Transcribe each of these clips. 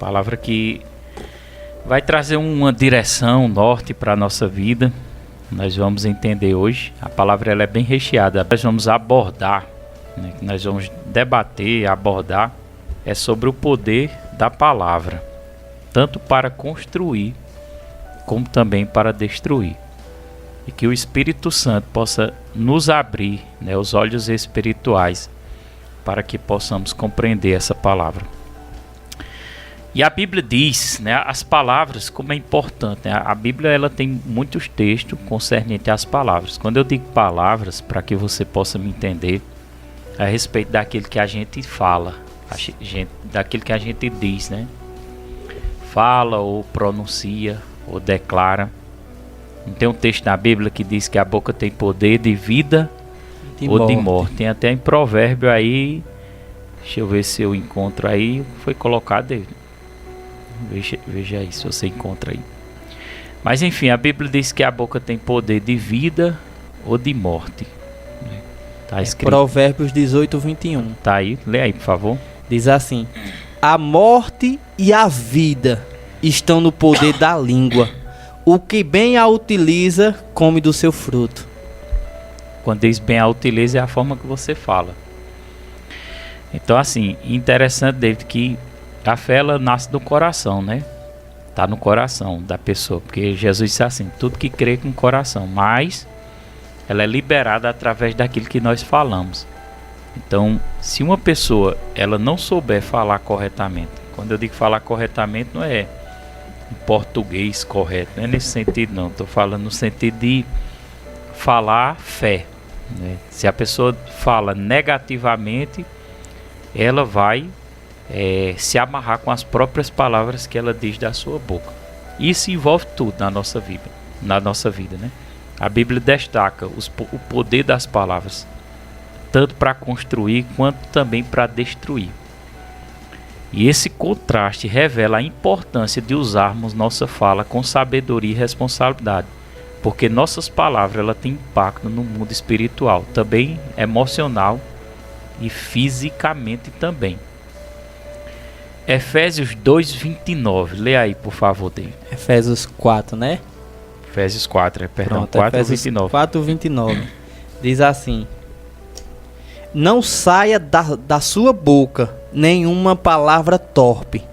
Palavra que vai trazer uma direção, um norte para a nossa vida. Nós vamos entender hoje. A palavra ela é bem recheada. Nós vamos abordar, né, nós vamos debater, abordar, é sobre o poder da palavra, tanto para construir, como também para destruir. E que o Espírito Santo possa nos abrir, né, os olhos espirituais, para que possamos compreender essa palavra. E a Bíblia diz, né, as palavras, como é importante, né? A Bíblia ela tem muitos textos concernentes às palavras. Quando eu digo palavras, para que você possa me entender, a respeito daquilo que a gente fala, daquilo que a gente diz, né? Fala ou pronuncia ou declara. Não tem um texto na Bíblia que diz que a boca tem poder de vida ou de morte. Tem até em provérbio aí, deixa eu ver se eu encontro aí, foi colocado aí. Veja aí se você encontra aí. Mas enfim, a Bíblia diz que a boca tem poder de vida ou de morte. Tá escrito. Provérbios 18, 21. Tá aí, lê aí por favor. Diz assim: a morte e a vida estão no poder da língua. O que bem a utiliza, come do seu fruto. Quando diz bem a utiliza, é a forma que você fala. Então assim, interessante, David, que a fé ela nasce do coração, né? Tá no coração da pessoa, porque Jesus disse assim: tudo que crê com o coração, mas ela é liberada através daquilo que nós falamos. Então, se uma pessoa ela não souber falar corretamente, quando eu digo falar corretamente, não é em português correto, não é nesse sentido não, estou falando no sentido de falar fé, né? Se a pessoa fala negativamente, ela vai se amarrar com as próprias palavras que ela diz da sua boca. Isso envolve tudo na nossa vida, né? A Bíblia destaca o poder das palavras, tanto para construir quanto também para destruir. E esse contraste revela a importância de usarmos nossa fala com sabedoria e responsabilidade, porque nossas palavras ela têm impacto no mundo espiritual, também emocional e fisicamente também. Efésios 2:29, lê aí por favor, David. Efésios 4, né? Efésios 4, perdão, 4:29. 4:29. Diz assim: não saia da sua boca nenhuma palavra torpe,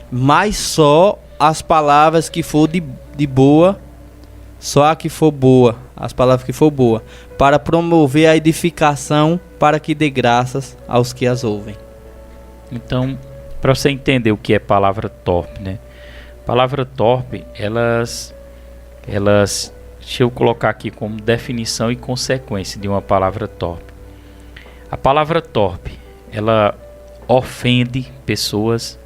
mas só as palavras que for de boa, só a que for boa, as palavras que for boa, para promover a edificação, para que dê graças aos que as ouvem. Então, para você entender o que é palavra torpe, né? Palavra torpe, elas, deixa eu colocar aqui como definição e consequência de uma palavra torpe. A palavra torpe, ela ofende pessoas,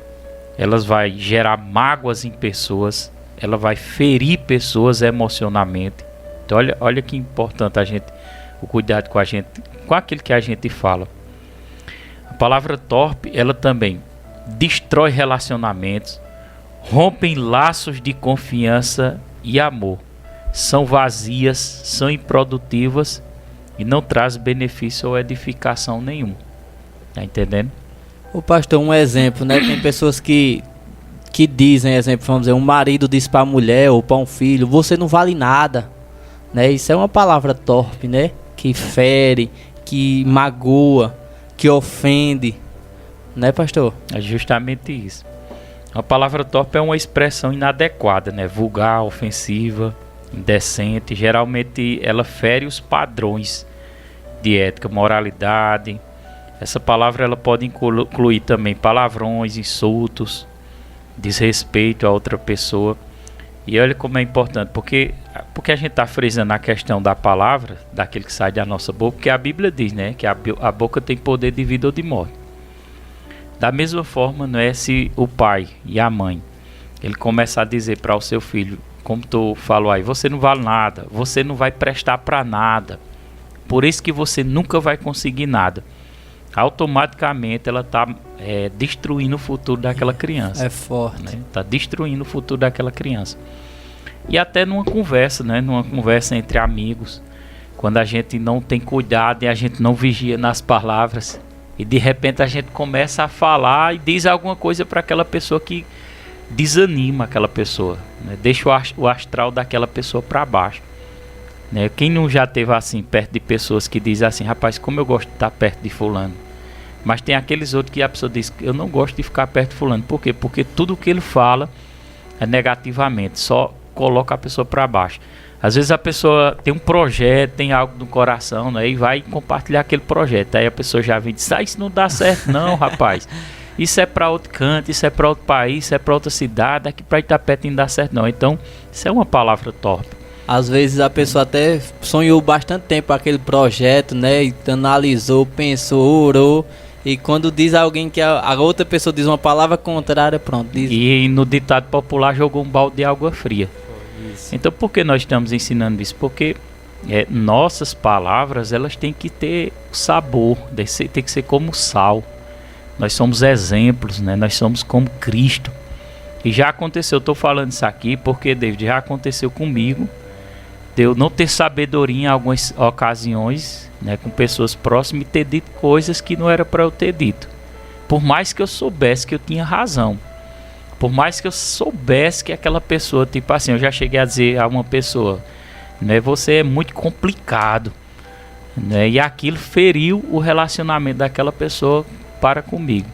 elas vai gerar mágoas em pessoas, ela vai ferir pessoas emocionalmente. Então olha que importante o cuidado com aquilo que a gente fala. A palavra torpe, ela também destrói relacionamentos, rompem laços de confiança e amor, são vazias, são improdutivas e não traz benefício ou edificação nenhum. Tá entendendo? O pastor, um exemplo, né? Tem pessoas que dizem, exemplo, vamos dizer, um marido diz para a mulher ou para um filho: você não vale nada, né? Isso é uma palavra torpe, né? Que fere, que magoa, que ofende, né, pastor? É justamente isso. A palavra torpe é uma expressão inadequada, né? Vulgar, ofensiva, indecente. Geralmente ela fere os padrões de ética, moralidade. Essa palavra ela pode incluir também palavrões, insultos, desrespeito a outra pessoa. E olha como é importante, porque a gente está frisando a questão da palavra, daquele que sai da nossa boca, porque a Bíblia diz, né, que a boca tem poder de vida ou de morte. Da mesma forma, não é, se o pai e a mãe, ele começar a dizer para o seu filho, como tu falou aí: você não vale nada, você não vai prestar para nada, por isso que você nunca vai conseguir nada. Automaticamente ela está destruindo o futuro daquela criança. É forte. Né? Está destruindo o futuro daquela criança. E até numa conversa, né? Numa conversa entre amigos, quando a gente não tem cuidado e a gente não vigia nas palavras, e de repente a gente começa a falar e diz alguma coisa para aquela pessoa que desanima aquela pessoa, né? Deixa o astral daquela pessoa para baixo, né? Quem não já teve assim perto de pessoas que dizem assim, rapaz, como eu gosto de estar perto de fulano, mas tem aqueles outros que a pessoa diz, eu não gosto de ficar perto de fulano. Por quê? Porque tudo que ele fala é negativamente, só coloca a pessoa para baixo. Às vezes a pessoa tem um projeto, tem algo no coração, né, e vai compartilhar aquele projeto. Aí a pessoa já vem e diz, isso não dá certo não, rapaz. Isso é para outro canto, isso é para outro país, isso é para outra cidade, aqui para Itapete não dá certo não. Então, isso é uma palavra torpe. Às vezes a pessoa até sonhou bastante tempo aquele projeto, né? E analisou, pensou, orou. E quando diz alguém que a outra pessoa diz uma palavra contrária, pronto. Diz... E no ditado popular jogou um balde de água fria. Isso. Então por que nós estamos ensinando isso? Porque nossas palavras, elas têm que ter sabor, tem que ser como sal. Nós somos exemplos, né? Nós somos como Cristo. E já aconteceu, eu estou falando isso aqui porque, David, já aconteceu comigo de eu não ter sabedoria em algumas ocasiões, né, com pessoas próximas, e ter dito coisas que não era para eu ter dito. Por mais que eu soubesse que eu tinha razão, por mais que eu soubesse que aquela pessoa, tipo assim, eu já cheguei a dizer a uma pessoa, né, você é muito complicado, né, e aquilo feriu o relacionamento daquela pessoa para comigo,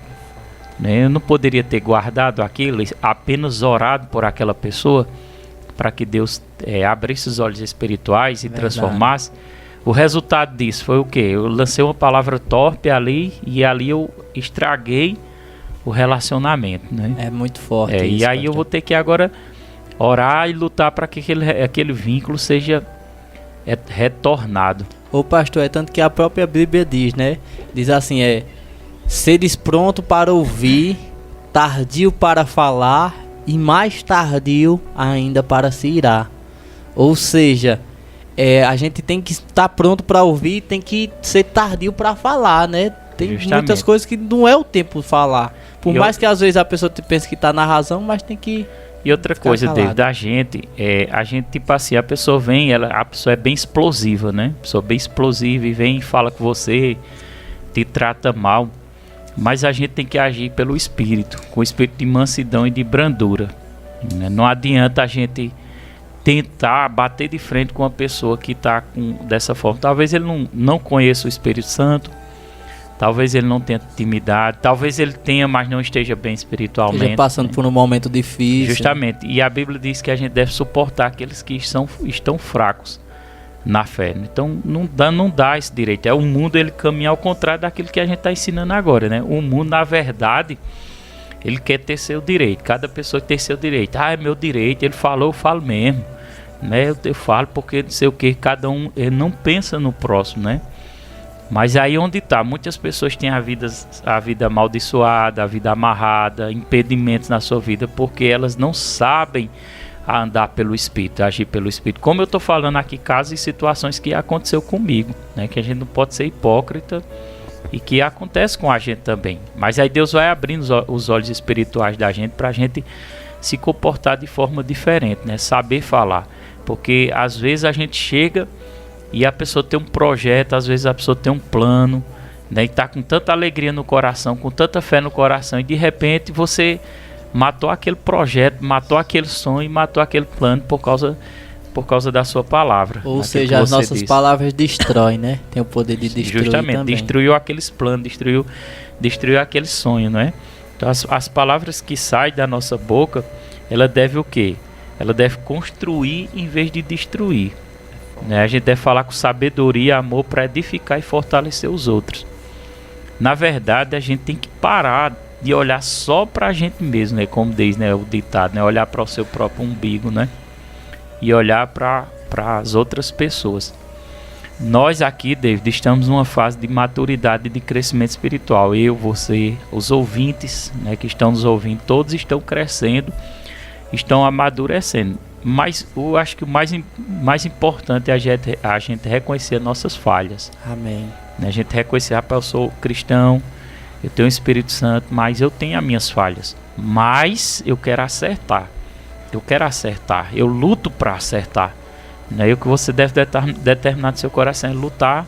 né. Eu não poderia ter guardado aquilo, apenas orado por aquela pessoa, para que Deus abrisse os olhos espirituais e transformasse. O resultado disso foi o quê? Eu lancei uma palavra torpe ali, e ali eu estraguei o relacionamento, né? É muito forte isso, e aí pastor. Eu vou ter que agora orar e lutar para que aquele vínculo seja retornado. Ô pastor, é tanto que a própria Bíblia diz, né? Diz assim, seres pronto para ouvir, tardio para falar e mais tardio ainda para se irar. Ou seja, a gente tem que estar pronto para ouvir, tem que ser tardio para falar, né? Tem justamente muitas coisas que não é o tempo de falar. Por mais que às vezes a pessoa pense que está na razão, mas tem que... E outra coisa, David, da gente, a gente tipo assim, a pessoa vem, a pessoa é bem explosiva, né? A pessoa bem explosiva e vem e fala com você, te trata mal. Mas a gente tem que agir pelo Espírito, com o espírito de mansidão e de brandura, né? Não adianta a gente tentar bater de frente com uma pessoa que está dessa forma. Talvez ele não conheça o Espírito Santo, talvez ele não tenha intimidade, talvez ele tenha, mas não esteja bem espiritualmente. Esteja passando por um momento difícil. Justamente, e a Bíblia diz que a gente deve suportar aqueles que estão fracos na fé. Então não dá esse direito. O mundo, ele caminha ao contrário daquilo que a gente está ensinando agora, né? O mundo, na verdade, ele quer ter seu direito. Cada pessoa tem seu direito. É meu direito. Ele falou, eu falo mesmo, né? Eu falo porque não sei o que. Cada um, ele não pensa no próximo, né? Mas aí onde está? Muitas pessoas têm a vida amaldiçoada, a vida amarrada, impedimentos na sua vida, porque elas não sabem a andar pelo Espírito, a agir pelo Espírito. Como eu estou falando aqui, casos e situações que aconteceu comigo, né? Que a gente não pode ser hipócrita e que acontece com a gente também. Mas aí Deus vai abrindo os olhos espirituais da gente para a gente se comportar de forma diferente, né? Saber falar. Porque às vezes a gente chega e a pessoa tem um projeto, às vezes a pessoa tem um plano, né? E está com tanta alegria no coração, com tanta fé no coração, e de repente você matou aquele projeto, matou aquele sonho, matou aquele plano por causa da sua palavra. Ou seja, as nossas palavras destroem, né? Tem o poder de destruir. Justamente, também. Destruiu aqueles planos, destruiu aquele sonho, não é? Então as palavras que saem da nossa boca, ela deve o quê? Ela deve construir em vez de destruir, né? A gente deve falar com sabedoria e amor para edificar e fortalecer os outros. Na verdade, a gente tem que parar de olhar só pra gente mesmo, né? Como diz, né, o ditado, né? Olhar para o seu próprio umbigo, né? E olhar para as outras pessoas. Nós aqui, David, estamos numa fase de maturidade e de crescimento espiritual. Eu, você, os ouvintes, né, que estão nos ouvindo, todos estão crescendo, estão amadurecendo. Mas eu acho que o mais importante é a gente reconhecer nossas falhas. Amém. A gente reconhecer, rapaz, eu sou cristão, eu tenho o Espírito Santo, mas eu tenho as minhas falhas. Mas eu quero acertar. Eu luto para acertar. E o que você deve determinar no seu coração é lutar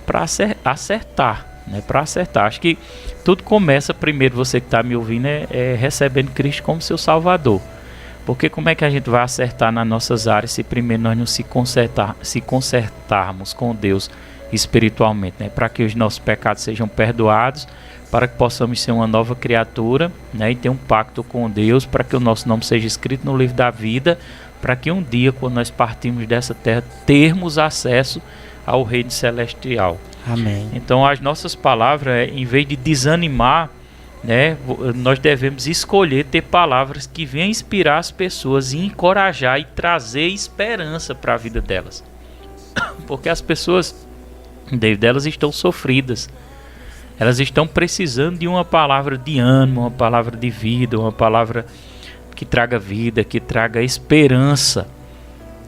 para acertar. né, para acertar. Acho que tudo começa primeiro, você que está me ouvindo, recebendo Cristo como seu Salvador. Porque como é que a gente vai acertar nas nossas áreas se primeiro nós não se consertarmos com Deus espiritualmente, né? Para que os nossos pecados sejam perdoados, para que possamos ser uma nova criatura, né? E ter um pacto com Deus, para que o nosso nome seja escrito no livro da vida, para que um dia, quando nós partirmos dessa terra, termos acesso ao reino celestial. Amém. Então as nossas palavras, em vez de desanimar, né, nós devemos escolher ter palavras que venham inspirar as pessoas e encorajar e trazer esperança para a vida delas. Porque as pessoas, delas estão sofridas. Elas estão precisando de uma palavra de ânimo, uma palavra de vida, uma palavra que traga vida, que traga esperança.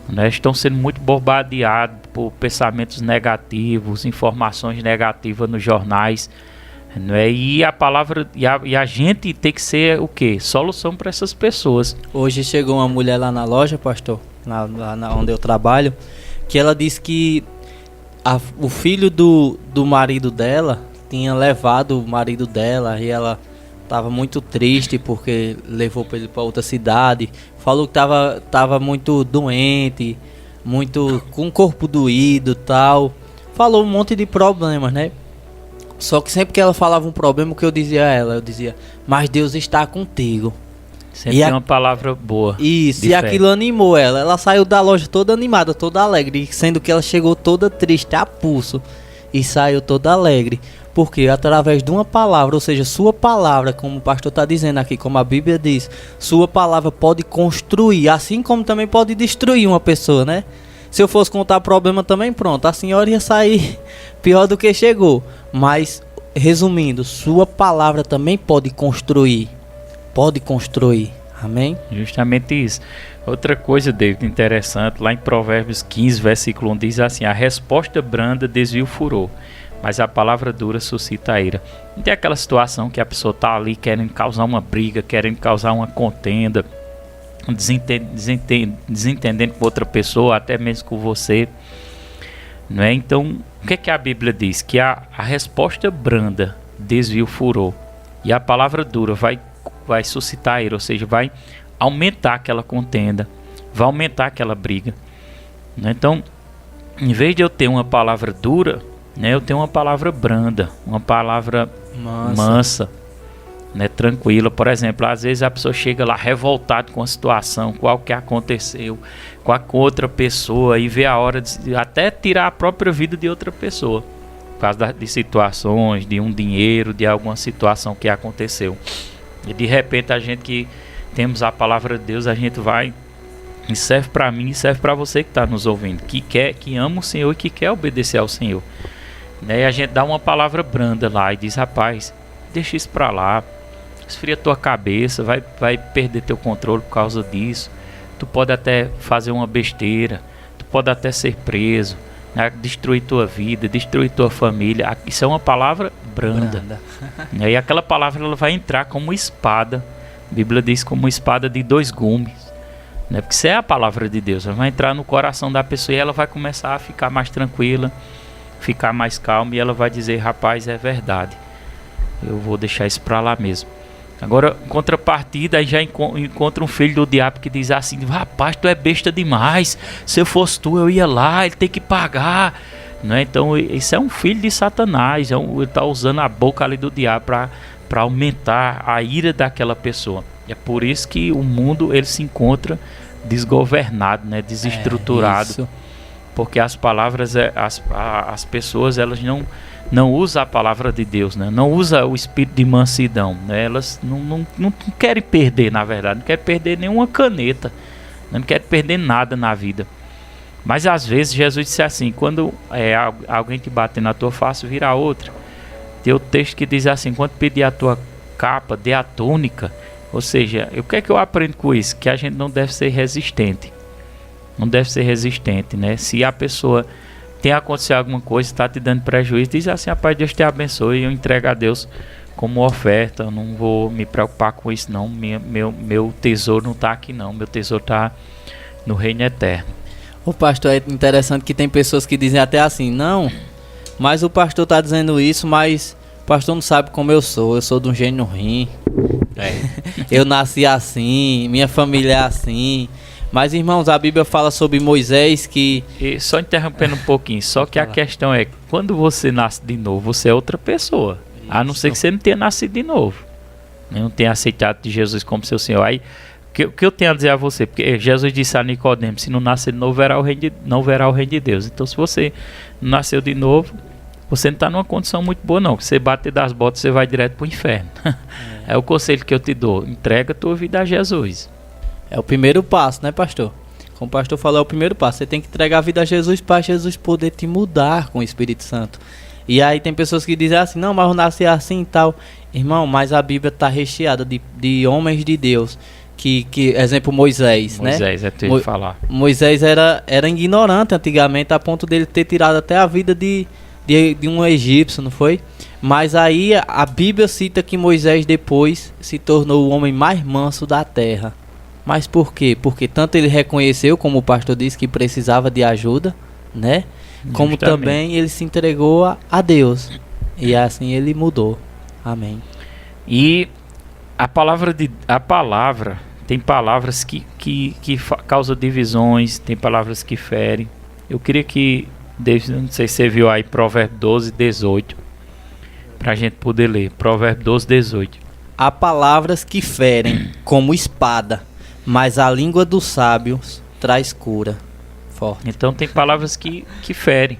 Né? Estão sendo muito bombardeados por pensamentos negativos, informações negativas nos jornais. Né? E a palavra e a gente tem que ser o quê? Solução para essas pessoas. Hoje chegou uma mulher lá na loja, pastor, lá onde eu trabalho, que ela disse que o filho do marido dela tinha levado o marido dela e ela estava muito triste porque levou ele para outra cidade. Falou que estava muito doente, muito com o corpo doído e tal. Falou um monte de problemas, né? Só que sempre que ela falava um problema, o que eu dizia a ela? Eu dizia, mas Deus está contigo. Sempre tem uma palavra boa. Isso, e aquilo animou ela. Ela saiu da loja toda animada, toda alegre, sendo que ela chegou toda triste, a pulso. E saiu toda alegre. Porque através de uma palavra, ou seja, sua palavra, como o pastor está dizendo aqui, como a Bíblia diz, sua palavra pode construir, assim como também pode destruir uma pessoa, né? Se eu fosse contar problema também, pronto, a senhora ia sair pior do que chegou. Mas, resumindo, sua palavra também pode construir. Pode construir. Amém? Justamente isso. Outra coisa, David, interessante, lá em Provérbios 15, versículo 1, diz assim: a resposta branda desvia o furor, mas a palavra dura suscita a ira. Não tem aquela situação que a pessoa está ali querendo causar uma briga, querendo causar uma contenda, desentendendo com outra pessoa, até mesmo com você, não é? Então, o que é que a Bíblia diz? Que a resposta branda desvia o furor e a palavra dura vai suscitar a ira, ou seja, vai aumentar aquela contenda, vai aumentar aquela briga, né? Então, em vez de eu ter uma palavra dura, né, eu tenho uma palavra branda, uma palavra mansa, né, tranquila. Por exemplo, às vezes a pessoa chega lá revoltada com a situação, com algo que aconteceu com a outra pessoa, e vê a hora de até tirar a própria vida de outra pessoa, por causa de situações, de um dinheiro, de alguma situação que aconteceu. E de repente a gente que temos a palavra de Deus, a gente vai e serve para mim e serve para você que está nos ouvindo, que ama o Senhor e que quer obedecer ao Senhor. Né? E a gente dá uma palavra branda lá e diz: rapaz, deixa isso pra lá, esfria tua cabeça, vai perder teu controle por causa disso, tu pode até fazer uma besteira, tu pode até ser preso, né? Destruir tua vida, destruir tua família. Isso é uma palavra branda. E aí aquela palavra ela vai entrar como espada, a Bíblia diz como espada de 2 gumes, né? Porque isso é a palavra de Deus, ela vai entrar no coração da pessoa e ela vai começar a ficar mais tranquila, ficar mais calma, e ela vai dizer: rapaz, é verdade, eu vou deixar isso pra lá mesmo. Agora, em contrapartida, aí já encontra um filho do diabo que diz assim: rapaz, tu é besta demais, se eu fosse tu eu ia lá, ele tem que pagar, né? Então isso é um filho de Satanás, ele está usando a boca ali do diabo para aumentar a ira daquela pessoa. É por isso que o mundo ele se encontra desgovernado, né? Desestruturado. Porque as palavras, as pessoas, elas não usam a palavra de Deus, né? Não usam o espírito de mansidão, né? Elas não querem perder, na verdade, não querem perder nenhuma caneta, não querem perder nada na vida. Mas às vezes Jesus disse assim: quando alguém te bater na tua face, vira a outra. Tem o texto que diz assim: quando pedir a tua capa, dê a túnica. Ou seja, o que é que eu aprendo com isso? Que a gente não deve ser resistente. Não deve ser resistente, né? Se a pessoa tem acontecido alguma coisa, está te dando prejuízo, diz assim: rapaz, Deus te abençoe, eu entrego a Deus como oferta, eu não vou me preocupar com isso não, meu tesouro não está aqui não, meu tesouro está no reino eterno. O pastor, é interessante que tem pessoas que dizem até assim: não, Mas o pastor tá dizendo isso, mas o pastor não sabe como eu sou de um gênio ruim. Eu nasci assim, minha família é assim. Mas, irmãos, a Bíblia fala sobre Moisés que... E só interrompendo um pouquinho, só que a questão é, quando você nasce de novo, você é outra pessoa. Isso. A não ser que você não tenha nascido de novo. Não tenha aceitado de Jesus como seu Senhor. Aí, o que eu tenho a dizer a você? Porque Jesus disse a Nicodemo, se não nascer de novo, não verá o reino de Deus. Então, se você não nasceu de novo, você não está numa condição muito boa, não. Se você bater das botas, você vai direto para o inferno. É o conselho que eu te dou. Entrega a tua vida a Jesus. É o primeiro passo, né, pastor? Como o pastor falou, é o primeiro passo. Você tem que entregar a vida a Jesus para Jesus poder te mudar com o Espírito Santo. E aí tem pessoas que dizem assim, não, mas eu nasci assim e tal. Irmão, mas a Bíblia está recheada de homens de Deus. Exemplo, Moisés, né? Moisés, é ter que falar. Moisés era ignorante antigamente, a ponto dele ter tirado até a vida de um egípcio, não foi? Mas aí a Bíblia cita que Moisés depois se tornou o homem mais manso da terra. Mas por quê? Porque tanto ele reconheceu, como o pastor disse, que precisava de ajuda, né? Como também ele se entregou a Deus. E assim ele mudou. Amém. E a palavra tem palavras que causam divisões, tem palavras que ferem. Eu queria que, não sei se você viu aí, Provérbios 12, 18, para a gente poder ler. Provérbios 12, 18. Há palavras que ferem como espada, mas a língua dos sábios traz cura. Forte. Então tem palavras que ferem.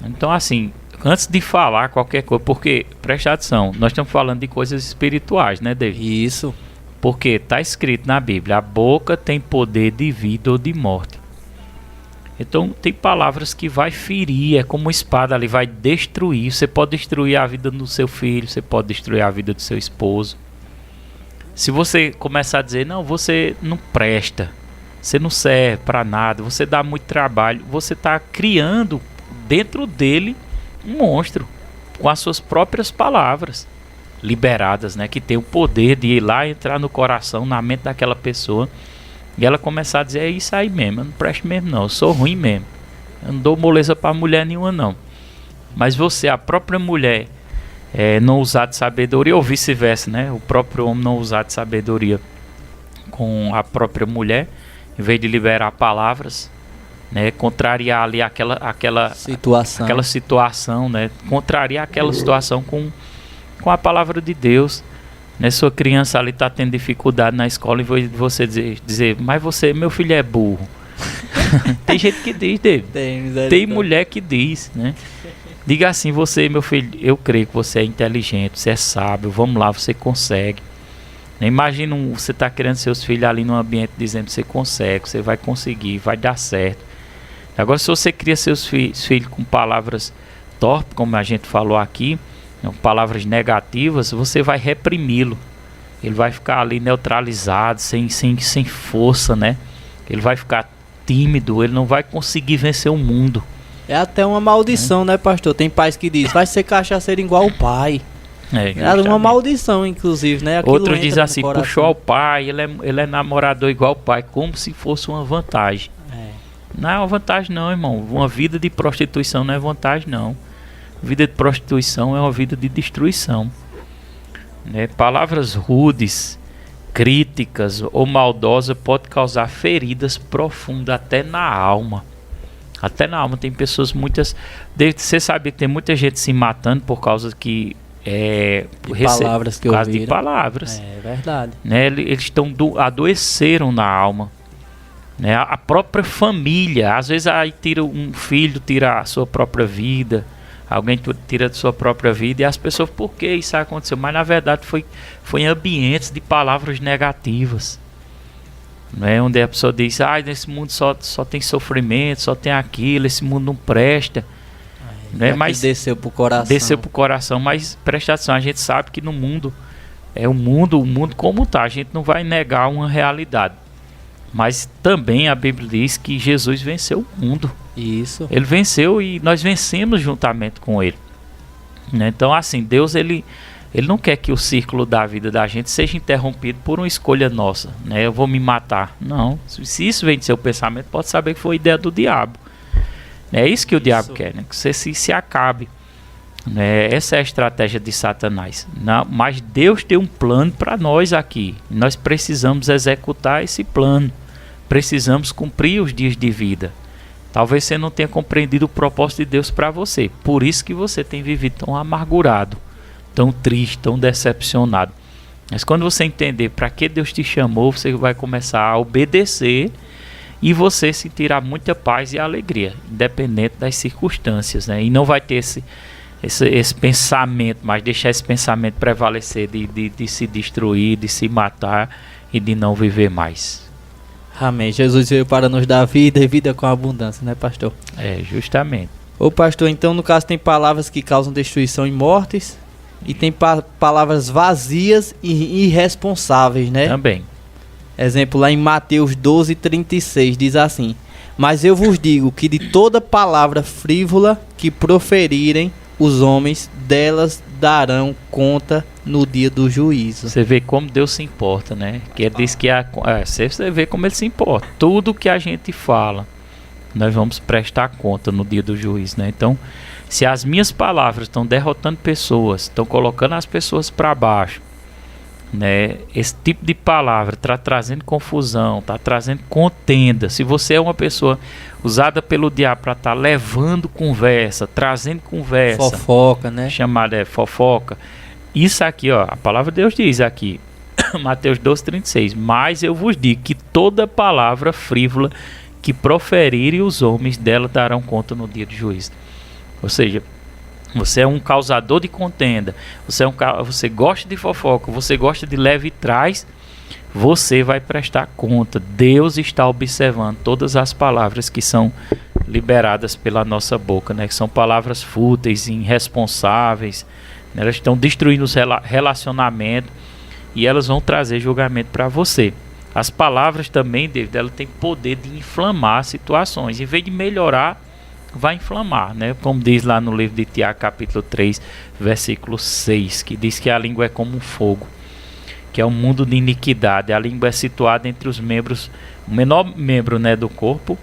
Então assim, antes de falar qualquer coisa, porque, presta atenção, nós estamos falando de coisas espirituais, né, David? Isso. Porque está escrito na Bíblia, a boca tem poder de vida ou de morte. Então tem palavras que vai ferir, é como uma espada ali, vai destruir. Você pode destruir a vida do seu filho, você pode destruir a vida do seu esposo. Se você começar a dizer, não, você não presta, você não serve para nada, você dá muito trabalho, você está criando dentro dele um monstro, com as suas próprias palavras liberadas, né, que tem o poder de ir lá, entrar no coração, na mente daquela pessoa, e ela começar a dizer, é isso aí mesmo, eu não presto mesmo não, eu sou ruim mesmo, eu não dou moleza para mulher nenhuma não. Mas você, a própria mulher, não usar de sabedoria, ou vice-versa, né, o próprio homem não usar de sabedoria com a própria mulher, em vez de liberar palavras, né, contrariar ali aquela situação, né, contrariar aquela situação com a palavra de Deus, né? Sua criança ali está tendo dificuldade na escola e você dizer, mas você, meu filho é burro. Tem gente que diz, David. Tem mulher que diz, né? Diga assim, você, meu filho, eu creio que você é inteligente, você é sábio, vamos lá, você consegue. Imagina você tá criando seus filhos ali num ambiente dizendo que você consegue, você vai conseguir, vai dar certo. Agora, se você cria seus filhos com palavras torpes, como a gente falou aqui, palavras negativas, você vai reprimi-lo. Ele vai ficar ali neutralizado, sem força, né? Ele vai ficar tímido, ele não vai conseguir vencer o mundo. É até uma maldição, né, pastor? Tem pais que dizem, vai ser cachaceiro igual o pai. É uma maldição, inclusive, né? Outro diz assim, puxou ao pai, ele é namorador igual o pai, como se fosse uma vantagem. Não é uma vantagem não, irmão. Uma vida de prostituição não é vantagem não. Vida de prostituição é uma vida de destruição, né? Palavras rudes, críticas ou maldosas podem causar feridas profundas até na alma. Até na alma. Tem pessoas, você sabe que tem muita gente se matando por causa que palavras que por causa de palavras. É verdade, né? Eles adoeceram na alma, né? A própria família, às vezes aí um filho tira a sua própria vida, alguém tira a sua própria vida, e as pessoas, por que isso aconteceu? Mas na verdade foi em ambientes de palavras negativas, né? Onde a pessoa diz, nesse mundo só tem sofrimento, só tem aquilo, esse mundo não presta, né? Mas desceu pro coração, mas presta atenção, a gente sabe que no mundo, o mundo como tá, a gente não vai negar uma realidade. Mas também a Bíblia diz que Jesus venceu o mundo. Isso. Ele venceu e nós vencemos juntamente com ele, né? Então assim, Deus ele não quer que o círculo da vida da gente seja interrompido por uma escolha nossa, né? Eu vou me matar. Não. Se isso vem de seu pensamento, pode saber que foi ideia do diabo. É isso que o diabo quer, né? Que você se acabe. Né? Essa é a estratégia de Satanás. Não, mas Deus tem um plano para nós aqui. Nós precisamos executar esse plano. Precisamos cumprir os dias de vida. Talvez você não tenha compreendido o propósito de Deus para você. Por isso que você tem vivido tão amargurado, tão triste, tão decepcionado. Mas quando você entender para que Deus te chamou, você vai começar a obedecer e você sentirá muita paz e alegria, independente das circunstâncias, né? E não vai ter esse pensamento, mas deixar esse pensamento prevalecer de se destruir, de se matar e de não viver mais. Amém. Jesus veio para nos dar vida e vida com abundância, né, pastor? É, justamente. Ô, pastor, então no caso tem palavras que causam destruição e mortes e tem palavras vazias e irresponsáveis, né? Também. Exemplo lá em Mateus 12:36 diz assim: mas eu vos digo que de toda palavra frívola que proferirem os homens, delas darão conta no dia do juízo. Você vê como Deus se importa, né? Que ele diz que você vê como ele se importa. Tudo que a gente fala, nós vamos prestar conta no dia do juízo, né? Então, se as minhas palavras estão derrotando pessoas, estão colocando as pessoas para baixo, né? Esse tipo de palavra está trazendo confusão, está trazendo contenda. Se você é uma pessoa usada pelo diabo para estar levando conversa, trazendo conversa, fofoca, né? Chamada fofoca. Isso aqui, ó, a palavra de Deus diz aqui, Mateus 12:36, mas eu vos digo que toda palavra frívola que proferirem os homens, dela darão conta no dia do juízo. Ou seja, você é um causador de contenda, você gosta de fofoca, você gosta de leve e trás, você vai prestar conta. Deus está observando todas as palavras que são liberadas pela nossa boca, né? Que são palavras fúteis, irresponsáveis, né? Elas estão destruindo os relacionamentos e elas vão trazer julgamento para você. As palavras também, David, elas têm poder de inflamar situações. Em vez de melhorar, vai inflamar, né? Como diz lá no livro de Tiago, capítulo 3, versículo 6, que diz que a língua é como um fogo, que é um mundo de iniquidade. A língua é situada entre os membros, o menor membro, né, do corpo,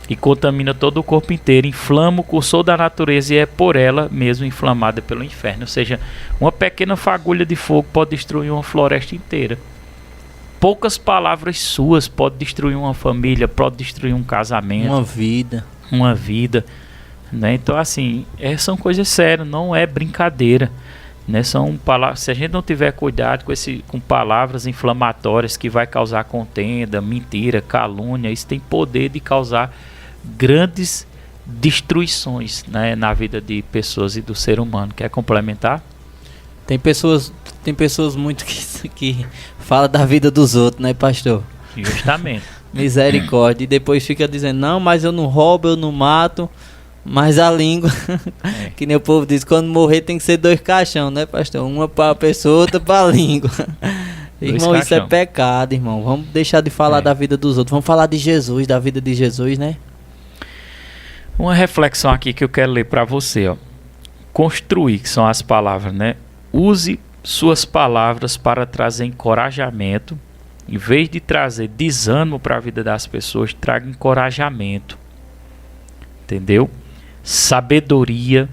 e contamina todo o corpo inteiro, inflama o cursor da natureza e é por ela mesmo inflamada pelo inferno. Ou seja, uma pequena fagulha de fogo pode destruir uma floresta inteira. Poucas palavras suas podem destruir uma família, pode destruir um casamento, uma vida, né? Então, assim, são coisas sérias, não é brincadeira, né? São palavras, se a gente não tiver cuidado com palavras inflamatórias que vai causar contenda, mentira, calúnia, isso tem poder de causar grandes destruições, né, na vida de pessoas e do ser humano. Quer complementar? Tem pessoas muito que falam da vida dos outros, né, pastor? Justamente. Misericórdia. E depois fica dizendo, não, mas eu não roubo, eu não mato. Mas a língua, que nem o povo diz, quando morrer tem que ser 2 caixão, né, pastor? Uma para a pessoa, outra para a língua. Irmão, isso é pecado, irmão. Vamos deixar de falar da vida dos outros. Vamos falar de Jesus, da vida de Jesus, né? Uma reflexão aqui que eu quero ler para você, ó. Construir, que são as palavras, né? Use suas palavras para trazer encorajamento. Em vez de trazer desânimo para a vida das pessoas, traga encorajamento. Entendeu? Sabedoria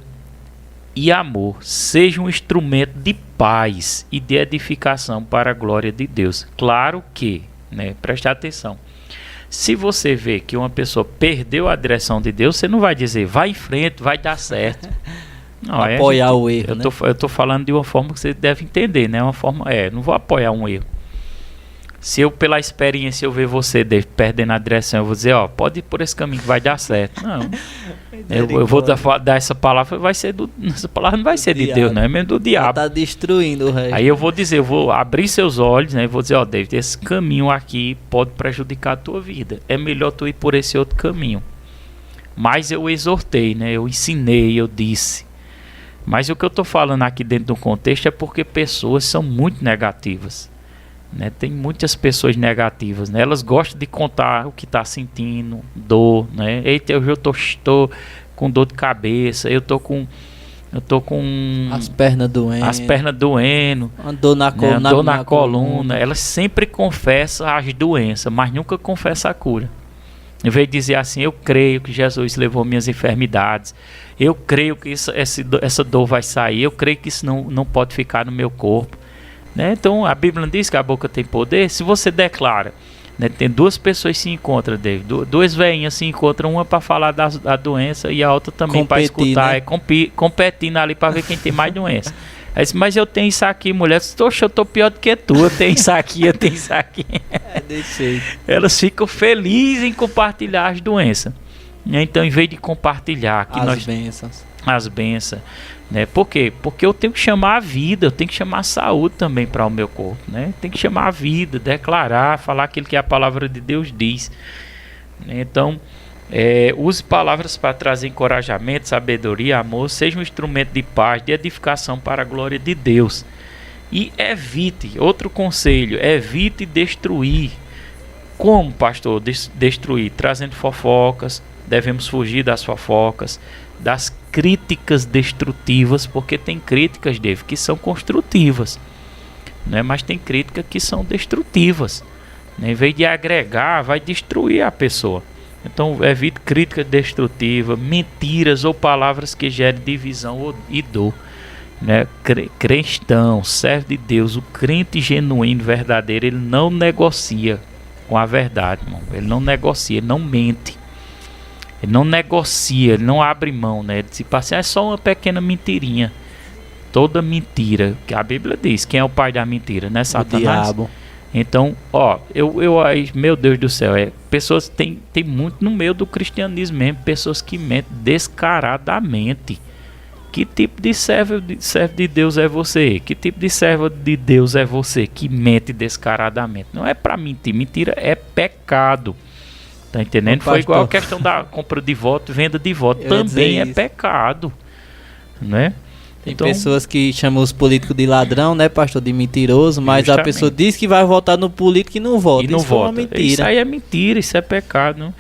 e amor. Seja um instrumento de paz e de edificação para a glória de Deus. Claro que, né? Preste atenção. Se você vê que uma pessoa perdeu a direção de Deus, você não vai dizer, vai em frente, vai dar certo. Não, apoiar o erro, né? Eu tô falando de uma forma que você deve entender, né? Uma forma, não vou apoiar um erro. Se eu, pela experiência, eu ver você perdendo a direção, eu vou dizer, ó, pode ir por esse caminho que vai dar certo. Não. eu vou dar essa palavra, essa palavra não vai ser de Deus, não é mesmo do diabo. Tá destruindo o resto. Aí eu vou dizer, eu vou abrir seus olhos, né? E vou dizer, ó, David, esse caminho aqui pode prejudicar a tua vida. É melhor tu ir por esse outro caminho. Mas eu exortei, né? Eu ensinei, eu disse. Mas o que eu tô falando aqui dentro do contexto é porque pessoas são muito negativas. Né? Tem muitas pessoas negativas, né? Elas gostam de contar o que está sentindo, dor, né? Eita, eu estou com dor de cabeça, eu tô com as pernas doendo, andou na coluna. Elas sempre confessam as doenças, mas nunca confessam a cura. Em vez de dizer assim, eu creio que Jesus levou minhas enfermidades, eu creio que essa dor vai sair, eu creio que isso não pode ficar no meu corpo, né? Então a Bíblia não diz que a boca tem poder. Se você declara, né, tem duas pessoas se encontram, David, duas velhinhas se encontram, uma para falar da doença e a outra também para escutar, né? Competindo ali para ver quem tem mais doença. Aí disse, mas eu tenho isso aqui, mulher. Oxe, eu tô pior do que tu, eu tenho isso aqui, eu tenho isso aqui. Desse jeito. Elas ficam felizes em compartilhar as doenças. Então, em vez de compartilhar que as bênçãos, né? Por quê? Porque eu tenho que chamar a vida, eu tenho que chamar a saúde também para o meu corpo, né? Tem que chamar a vida, declarar, falar aquilo que a palavra de Deus diz. Então, use palavras para trazer encorajamento, sabedoria, amor, seja um instrumento de paz, de edificação para a glória de Deus. E evite, outro conselho, evite destruir. Como, pastor, destruir? Trazendo fofocas. Devemos fugir das fofocas, das críticas destrutivas, porque tem críticas, David, que são construtivas, né? Mas tem críticas que são destrutivas, né? Em vez de agregar, vai destruir a pessoa. Então, evite crítica destrutiva, mentiras ou palavras que gerem divisão e dor, né? Cristão, servo de Deus, o crente genuíno, verdadeiro, ele não negocia com a verdade, irmão. Ele não negocia, ele não mente. Ele não negocia, ele não abre mão, né? Ele tipo assim, é só uma pequena mentirinha. Toda mentira, que a Bíblia diz, quem é o pai da mentira, né? Satanás. O diabo. Então, ó, meu Deus do céu, pessoas tem muito no meio do cristianismo mesmo, pessoas que mentem descaradamente. Que tipo de servo de Deus é você? Que tipo de servo de Deus é você que mente descaradamente? Não é para mentir, mentira é pecado. Tá entendendo? Foi igual a questão da compra de voto, venda de voto, também é pecado, né? Tem pessoas que chamam os políticos de ladrão, né, pastor, de mentiroso, mas justamente. A pessoa diz que vai votar no político e não vota. E não vota. É uma mentira. Isso aí é mentira, isso é pecado, né?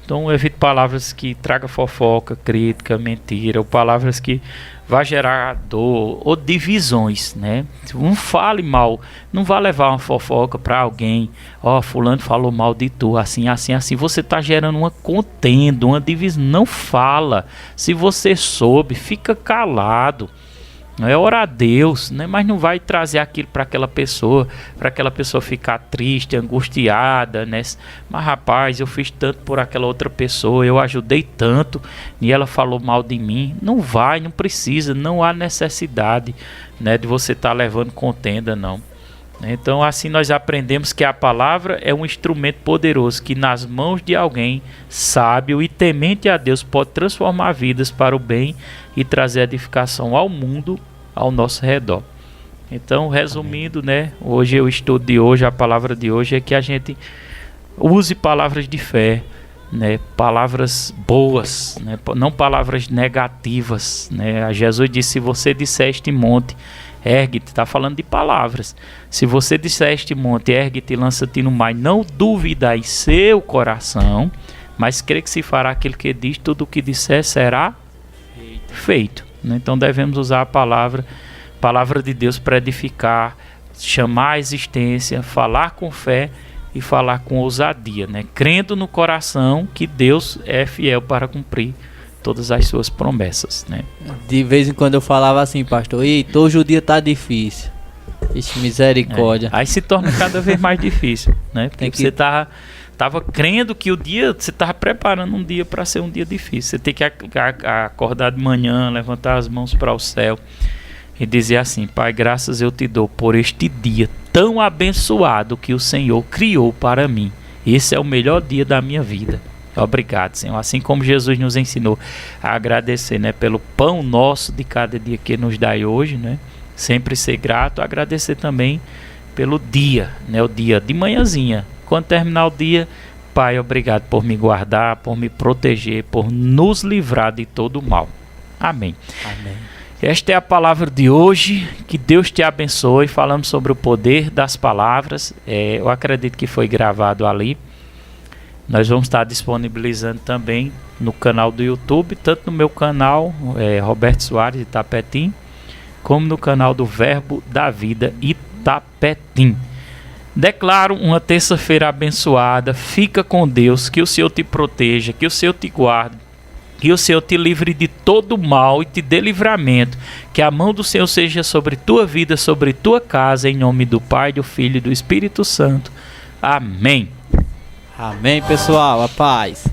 Então evite palavras que tragam fofoca, crítica, mentira, ou palavras que vão gerar dor ou divisões, né? Não fale mal, não vá levar uma fofoca para alguém. Ó, fulano falou mal de tu, assim. Você está gerando uma contenda, uma divisão. Não fala. Se você soube, fica calado. É orar a Deus, né? Mas não vai trazer aquilo para aquela pessoa ficar triste, angustiada, né? Mas rapaz, eu fiz tanto por aquela outra pessoa, eu ajudei tanto e ela falou mal de mim. Não vai, não precisa, não há necessidade, né, de você estar levando contenda, não. Então assim nós aprendemos que a palavra é um instrumento poderoso que nas mãos de alguém sábio e temente a Deus pode transformar vidas para o bem e trazer edificação ao mundo ao nosso redor. Então, resumindo, né, hoje o estudo de hoje, a palavra de hoje é que a gente use palavras de fé, né, palavras boas, né, não palavras negativas, né? Jesus disse, se você disser este monte, ergue-te, está falando de palavras. Se você disser este monte, ergue-te e lança-te no mar, não duvida em seu coração, mas crê que se fará aquilo que diz, tudo o que disser será feito. Então devemos usar a palavra de Deus para edificar, chamar a existência, falar com fé e falar com ousadia, né? Crendo no coração que Deus é fiel para cumprir todas as suas promessas, né? De vez em quando eu falava assim, pastor, eita, hoje o dia tá difícil. Ixi, misericórdia. Aí se torna cada vez mais difícil, né? Porque você tava crendo que o dia, você estava preparando um dia para ser um dia difícil. Você tem que acordar de manhã, levantar as mãos para o céu e dizer assim, Pai, graças eu te dou por este dia tão abençoado que o Senhor criou para mim. Esse é o melhor dia da minha vida. Obrigado, Senhor. Assim como Jesus nos ensinou a agradecer, né, pelo pão nosso de cada dia que nos dá hoje, né? Sempre ser grato, agradecer também pelo dia, né? O dia de manhãzinha. Quando terminar o dia, Pai, obrigado por me guardar, por me proteger, por nos livrar de todo o mal. Amém. Amém. Esta é a palavra de hoje. Que Deus te abençoe. Falamos sobre o poder das palavras. Eu acredito que foi gravado ali. Nós vamos estar disponibilizando também no canal do YouTube, tanto no meu canal, Roberto Soares Itapetim, como no canal do Verbo da Vida Itapetim. Declaro uma terça-feira abençoada. Fica com Deus, que o Senhor te proteja, que o Senhor te guarde, que o Senhor te livre de todo mal e te dê livramento. Que a mão do Senhor seja sobre tua vida, sobre tua casa, em nome do Pai, do Filho e do Espírito Santo. Amém. Amém, pessoal. A paz.